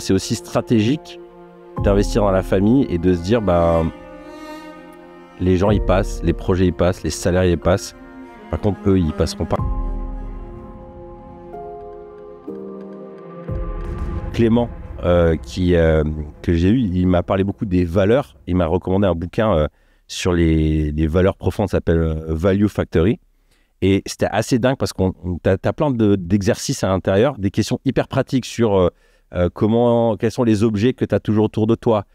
c'est aussi stratégique d'investir dans la famille et de se dire, les gens y passent, les projets y passent, les salaires y passent. Par contre, eux, ils passeront pas. Clément, que j'ai eu, il m'a parlé beaucoup des valeurs. Il m'a recommandé un bouquin sur les valeurs profondes, ça s'appelle Value Factory. Et c'était assez dingue parce qu'on t'as plein d'exercices à l'intérieur, des questions hyper pratiques sur quels sont les objets que tu as toujours autour de toi,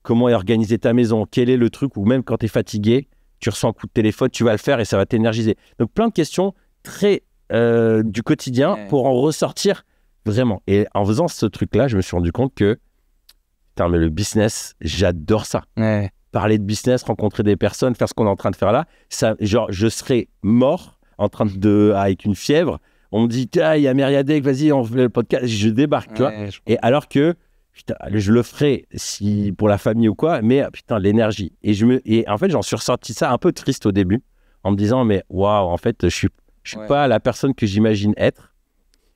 comment est organisée ta maison, quel est le truc où même quand tu es fatigué, tu ressens un coup de téléphone, tu vas le faire et ça va t'énergiser. Donc plein de questions très du quotidien pour en ressortir vraiment. Et en faisant ce truc-là, je me suis rendu compte que putain, mais le business, j'adore ça. Ouais. Parler de business, rencontrer des personnes, faire ce qu'on est en train de faire là, ça, genre, je serais mort avec une fièvre. On me dit, il y a Mériadec, vas-y, on fait le podcast. Je débarque, tu vois. Et alors que, putain, je le ferais pour la famille ou quoi, mais putain, l'énergie. Et en fait, j'en suis ressorti ça un peu triste au début, en me disant, mais waouh, en fait, je suis pas la personne que j'imagine être.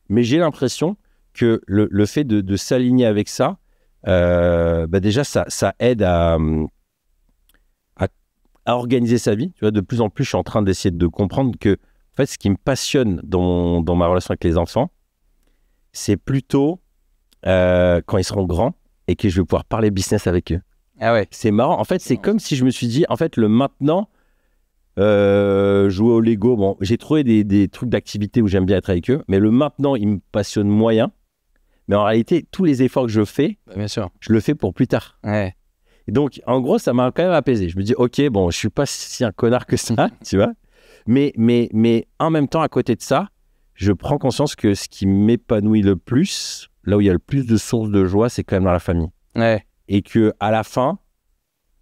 Mais j'ai l'impression que le fait de s'aligner avec ça, déjà, ça aide à organiser sa vie. Tu vois, de plus en plus, je suis en train d'essayer de comprendre que, en fait, ce qui me passionne dans ma relation avec les enfants, c'est plutôt quand ils seront grands et que je vais pouvoir parler business avec eux. Ah ouais. C'est marrant. En fait, c'est comme si je me suis dit, en fait, le maintenant, jouer au Lego, bon, j'ai trouvé des trucs d'activité où j'aime bien être avec eux, mais le maintenant, il me passionne moyen. Mais en réalité, tous les efforts que je fais, bien sûr, je le fais pour plus tard. Ouais. Et donc, en gros, ça m'a quand même apaisé. Je me dis, ok, bon, je suis pas si un connard que ça, tu vois. Mais en même temps, à côté de ça, je prends conscience que ce qui m'épanouit le plus, là où il y a le plus de sources de joie, c'est quand même dans la famille. Ouais. Et que à la fin,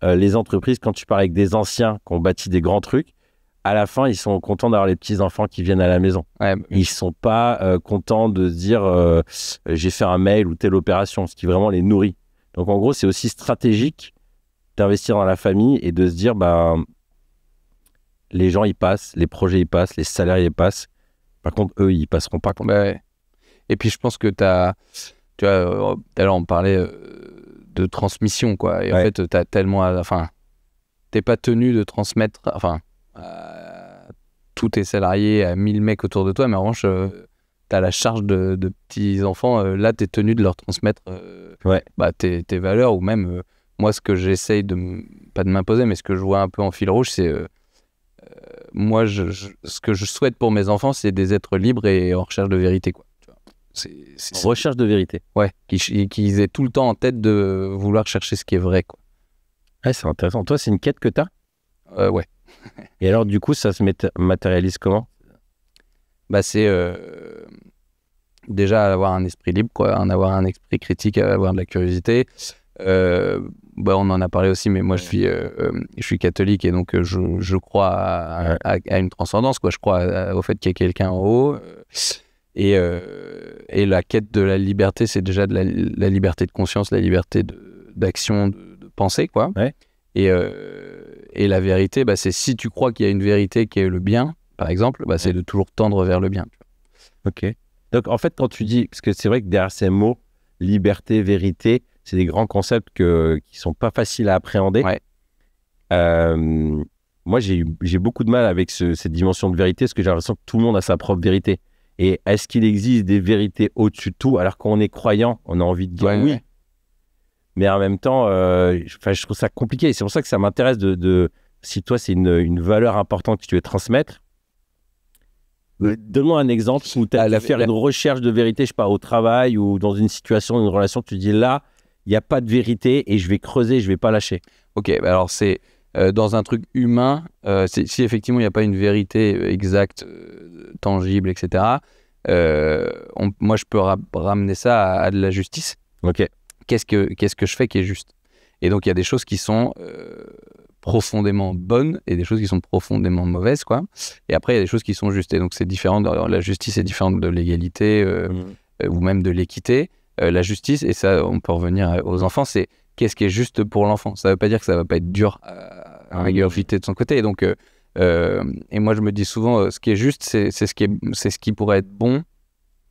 les entreprises, quand tu parles avec des anciens qui ont bâti des grands trucs, à la fin, ils sont contents d'avoir les petits-enfants qui viennent à la maison. Ouais. Ils sont pas contents de se dire j'ai fait un mail ou telle opération, ce qui vraiment les nourrit. Donc, en gros, c'est aussi stratégique d'investir dans la famille et de se dire les gens y passent, les projets y passent, les salaires y passent. Par contre, eux, ils passeront pas. Ouais. Et puis, je pense que tu vois, tout à l'heure, on parlait de transmission, quoi. Et en fait, tu as tellement... t'es pas tenu de transmettre... tous tes salariés à 1000 mecs autour de toi, mais en revanche, tu as la charge de petits-enfants. Là, tu es tenu de leur transmettre tes valeurs, ou même, moi, ce que j'essaye pas de m'imposer, mais ce que je vois un peu en fil rouge, c'est moi, ce que je souhaite pour mes enfants, c'est des êtres libres et en recherche de vérité, quoi. Recherche de vérité. Ouais, qu'ils aient tout le temps en tête de vouloir chercher ce qui est vrai, quoi. Ouais, c'est intéressant. Toi, c'est une quête que tu as ? Ouais. Et alors, du coup, ça se matérialise comment ? C'est déjà avoir un esprit libre, quoi, avoir un esprit critique, avoir de la curiosité. On en a parlé aussi, mais moi, je suis catholique et donc je crois à une transcendance, quoi. Je crois au fait qu'il y a quelqu'un en haut. Et la quête de la liberté, c'est déjà de la liberté de conscience, la liberté d'action, de pensée, quoi. Ouais. Et la vérité, c'est si tu crois qu'il y a une vérité qui est le bien, par exemple, c'est de toujours tendre vers le bien. Ok. Donc, en fait, quand tu dis... Parce que c'est vrai que derrière ces mots, liberté, vérité, c'est des grands concepts qui sont pas faciles à appréhender. Ouais. Moi, j'ai beaucoup de mal avec cette dimension de vérité, parce que j'ai l'impression que tout le monde a sa propre vérité. Et est-ce qu'il existe des vérités au-dessus de tout ? Alors qu'on est croyant, on a envie de dire oui. Mais en même temps, je trouve ça compliqué. Et c'est pour ça que ça m'intéresse si toi, c'est une valeur importante que tu veux transmettre. Donne-moi un exemple où tu as faire une recherche de vérité, je sais pas, au travail ou dans une situation, une relation, tu dis là, il n'y a pas de vérité et je vais creuser, je ne vais pas lâcher. Ok, alors c'est dans un truc humain, si effectivement il n'y a pas une vérité exacte, tangible, etc., moi je peux ramener ça à de la justice. Ok. Qu'est-ce que je fais qui est juste ? Et donc il y a des choses qui sont profondément bonnes et des choses qui sont profondément mauvaises, quoi. Et après il y a des choses qui sont justes. Et donc c'est différent. La justice est différente de l'égalité ou même de l'équité. La justice, et ça on peut revenir aux enfants, c'est qu'est-ce qui est juste pour l'enfant. Ça ne veut pas dire que ça ne va pas être dur à ingurgiter de son côté. Et donc et moi je me dis souvent ce qui est juste, c'est ce qui pourrait être bon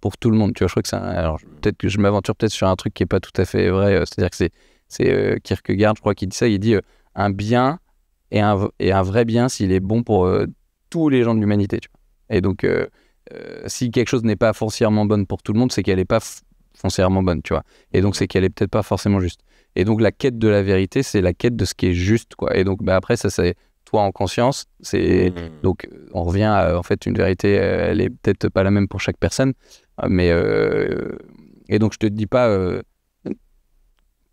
pour tout le monde. Tu vois, je crois que alors peut-être que je m'aventure peut-être sur un truc qui est pas tout à fait vrai. C'est-à-dire que c'est Kierkegaard, je crois, qui dit ça. Il dit un bien et un vrai bien s'il est bon pour tous les gens de l'humanité. Tu vois. Et donc, si quelque chose n'est pas foncièrement bonne pour tout le monde, c'est qu'elle n'est pas foncièrement bonne, tu vois. Et donc, c'est qu'elle est peut-être pas forcément juste. Et donc, la quête de la vérité, c'est la quête de ce qui est juste, quoi. Et donc, après, ça, c'est toi en conscience. Donc, on revient à, en fait, une vérité, elle est peut-être pas la même pour chaque personne. Mais, et donc, je te dis pas,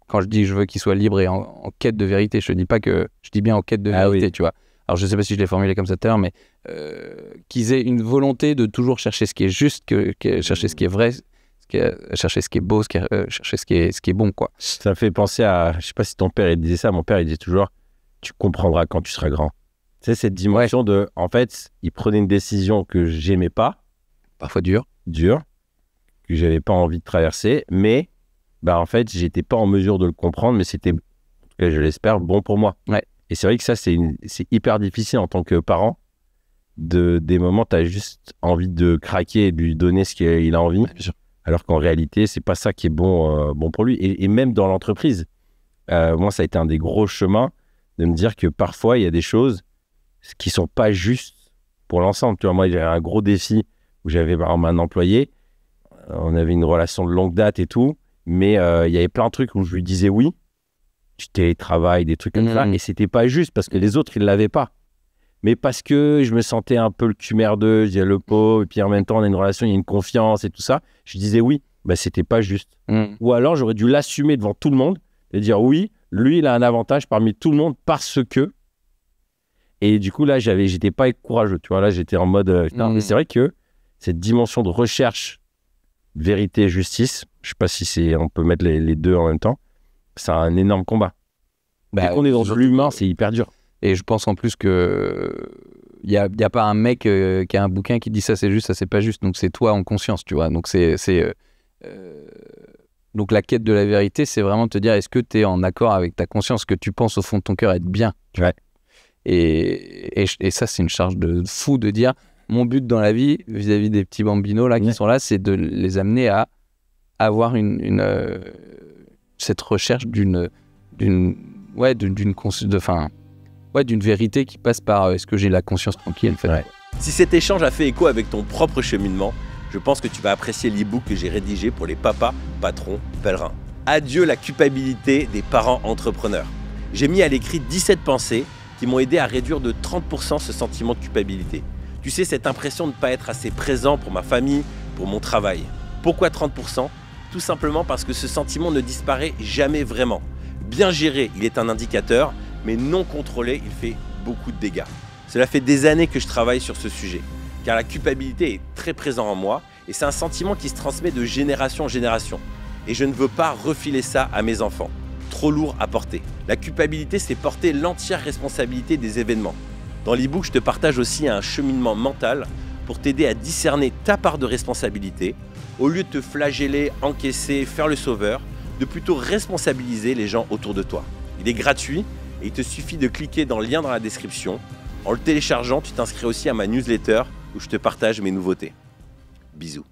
quand je dis je veux qu'il soit libre et en quête de vérité, je dis bien en quête de vérité, tu vois. Alors, je sais pas si je l'ai formulé comme ça tout à l'heure, mais qu'ils aient une volonté de toujours chercher ce qui est juste, chercher ce qui est vrai, chercher ce qui est beau, chercher ce qui est bon, quoi. Ça me fait penser à, je sais pas si ton père il disait ça, mon père il disait toujours, tu comprendras quand tu seras grand. Tu sais, cette dimension de, en fait, il prenait une décision que j'aimais pas. Parfois dure, que j'avais pas envie de traverser, mais bah en fait, j'étais pas en mesure de le comprendre, mais c'était, en tout cas, je l'espère, bon pour moi. Ouais. Et c'est vrai que ça, c'est hyper difficile en tant que parent. Des moments, tu as juste envie de craquer et de lui donner ce qu'il a envie. Ouais, bien sûr. Alors qu'en réalité, c'est pas ça qui est bon pour lui. Et même dans l'entreprise, moi, ça a été un des gros chemins de me dire que parfois, il y a des choses qui sont pas justes pour l'ensemble. Tu vois, moi, j'avais un gros défi où j'avais par exemple un employé. On avait une relation de longue date et tout, mais il y avait plein de trucs où je lui disais oui, du télétravail, des trucs comme ça, et c'était pas juste parce que les autres, ils l'avaient pas. Mais parce que je me sentais un peu le cul merdeux, je disais le pauvre, et puis en même temps, on a une relation, il y a une confiance et tout ça. Je disais oui, bah c'était pas juste. Ou alors, j'aurais dû l'assumer devant tout le monde et dire oui, lui, il a un avantage parmi tout le monde parce que. Et du coup, là, j'étais pas courageux, tu vois. Là, j'étais en mode. Mais c'est vrai que cette dimension de recherche, vérité, justice, je sais pas si on peut mettre les deux en même temps, c'est un énorme combat. Dès qu'on est dans l'humain, c'est hyper dur. Et je pense en plus que il y a pas un mec qui a un bouquin qui dit ça c'est juste, ça c'est pas juste. Donc c'est toi en conscience, tu vois. Donc donc la quête de la vérité, c'est vraiment de te dire est-ce que tu es en accord avec ta conscience, que tu penses au fond de ton cœur être bien. Ouais. Et ça c'est une charge de fou de dire mon but dans la vie vis-à-vis des petits bambinos là qui sont là, c'est de les amener à avoir cette recherche d'une vérité qui passe par est-ce que j'ai la conscience tranquille en fait. Ouais. Si cet échange a fait écho avec ton propre cheminement, je pense que tu vas apprécier l'e-book que j'ai rédigé pour les papas, patrons, pèlerins. Adieu la culpabilité des parents entrepreneurs. J'ai mis à l'écrit 17 pensées qui m'ont aidé à réduire de 30% ce sentiment de culpabilité. Tu sais, cette impression de ne pas être assez présent pour ma famille, pour mon travail. Pourquoi 30%? Tout simplement parce que ce sentiment ne disparaît jamais vraiment. Bien géré, il est un indicateur, mais non contrôlé, il fait beaucoup de dégâts. Cela fait des années que je travaille sur ce sujet, car la culpabilité est très présente en moi et c'est un sentiment qui se transmet de génération en génération. Et je ne veux pas refiler ça à mes enfants. Trop lourd à porter. La culpabilité, c'est porter l'entière responsabilité des événements. Dans l'e-book, je te partage aussi un cheminement mental pour t'aider à discerner ta part de responsabilité, au lieu de te flageller, encaisser, faire le sauveur, de plutôt responsabiliser les gens autour de toi. Il est gratuit et il te suffit de cliquer dans le lien dans la description. En le téléchargeant, tu t'inscris aussi à ma newsletter où je te partage mes nouveautés. Bisous.